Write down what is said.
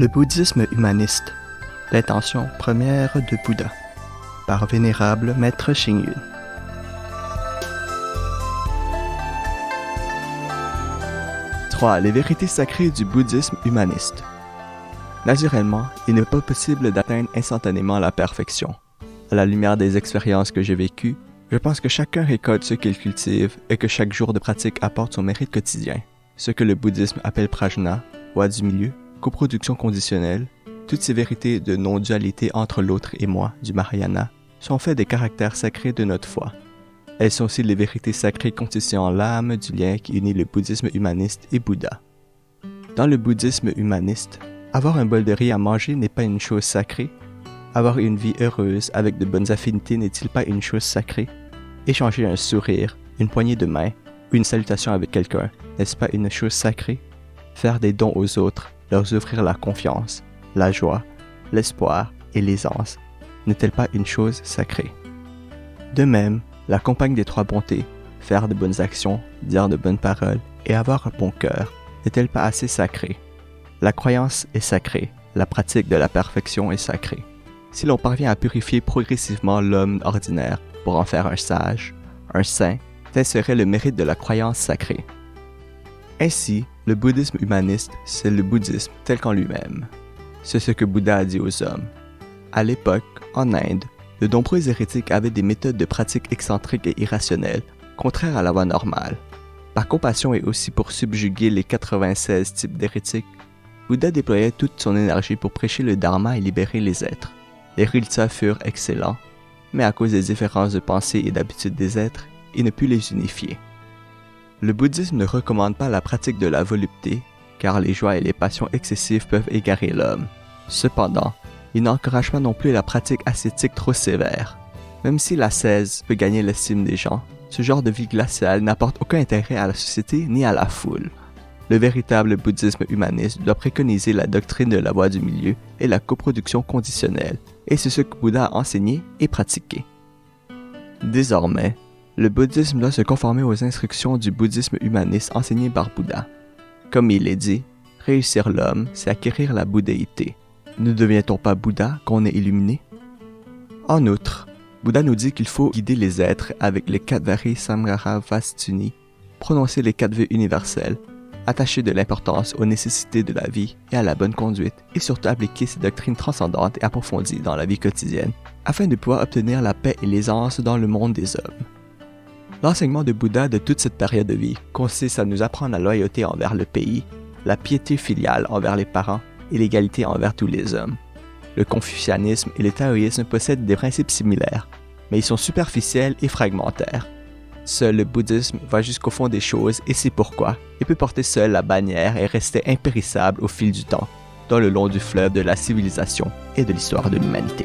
Le bouddhisme humaniste, l'intention première de Bouddha, par Vénérable Maître Xing Yun. Les vérités sacrées du bouddhisme humaniste. Naturellement, il n'est pas possible d'atteindre instantanément la perfection. À la lumière des expériences que j'ai vécues, je pense que chacun récolte ce qu'il cultive et que chaque jour de pratique apporte son mérite quotidien. Ce que le bouddhisme appelle prajna, voie du milieu, coproduction conditionnelle, toutes ces vérités de non-dualité entre l'autre et moi du Mahayana sont faites des caractères sacrés de notre foi. Elles sont aussi les vérités sacrées constituant l'âme du lien qui unit le bouddhisme humaniste et Bouddha. Dans le bouddhisme humaniste, avoir un bol de riz à manger n'est pas une chose sacrée. Avoir une vie heureuse avec de bonnes affinités n'est-il pas une chose sacrée? Échanger un sourire, une poignée de main ou une salutation avec quelqu'un, n'est-ce pas une chose sacrée? Faire des dons aux autres, leur offrir la confiance, la joie, l'espoir et l'aisance, n'est-elle pas une chose sacrée? De même, la compagne des trois bontés, faire de bonnes actions, dire de bonnes paroles et avoir un bon cœur, n'est-elle pas assez sacrée? La croyance est sacrée, la pratique de la perfection est sacrée. Si l'on parvient à purifier progressivement l'homme ordinaire pour en faire un sage, un saint, tel serait le mérite de la croyance sacrée. Ainsi, le bouddhisme humaniste, c'est le bouddhisme tel qu'en lui-même. C'est ce que Bouddha a dit aux hommes. À l'époque, en Inde, de nombreux hérétiques avaient des méthodes de pratique excentriques et irrationnelles, contraires à la voie normale. Par compassion et aussi pour subjuguer les 96 types d'hérétiques, Bouddha déployait toute son énergie pour prêcher le dharma et libérer les êtres. Les résultats furent excellents, mais à cause des différences de pensée et d'habitude des êtres, il ne put les unifier. Le bouddhisme ne recommande pas la pratique de la volupté, car les joies et les passions excessives peuvent égarer l'homme. Cependant, il n'encourage pas non plus la pratique ascétique trop sévère. Même si l'ascèse peut gagner l'estime des gens, ce genre de vie glaciale n'apporte aucun intérêt à la société ni à la foule. Le véritable bouddhisme humaniste doit préconiser la doctrine de la voie du milieu et la coproduction conditionnelle, et c'est ce que Bouddha a enseigné et pratiqué. Désormais, le bouddhisme doit se conformer aux instructions du bouddhisme humaniste enseigné par Bouddha. Comme il est dit, réussir l'homme, c'est acquérir la bouddhéité. Ne devient-on pas Bouddha quand on est illuminé? En outre, Bouddha nous dit qu'il faut guider les êtres avec les 4 Vari Samgara Vastuni, prononcer les 4 vœux universels, attacher de l'importance aux nécessités de la vie et à la bonne conduite, et surtout appliquer ces doctrines transcendantes et approfondies dans la vie quotidienne, afin de pouvoir obtenir la paix et l'aisance dans le monde des hommes. L'enseignement de Bouddha de toute cette période de vie consiste à nous apprendre la loyauté envers le pays, la piété filiale envers les parents et l'égalité envers tous les hommes. Le confucianisme et le taoïsme possèdent des principes similaires, mais ils sont superficiels et fragmentaires. Seul le bouddhisme va jusqu'au fond des choses et c'est pourquoi il peut porter seul la bannière et rester impérissable au fil du temps, dans le long du fleuve de la civilisation et de l'histoire de l'humanité.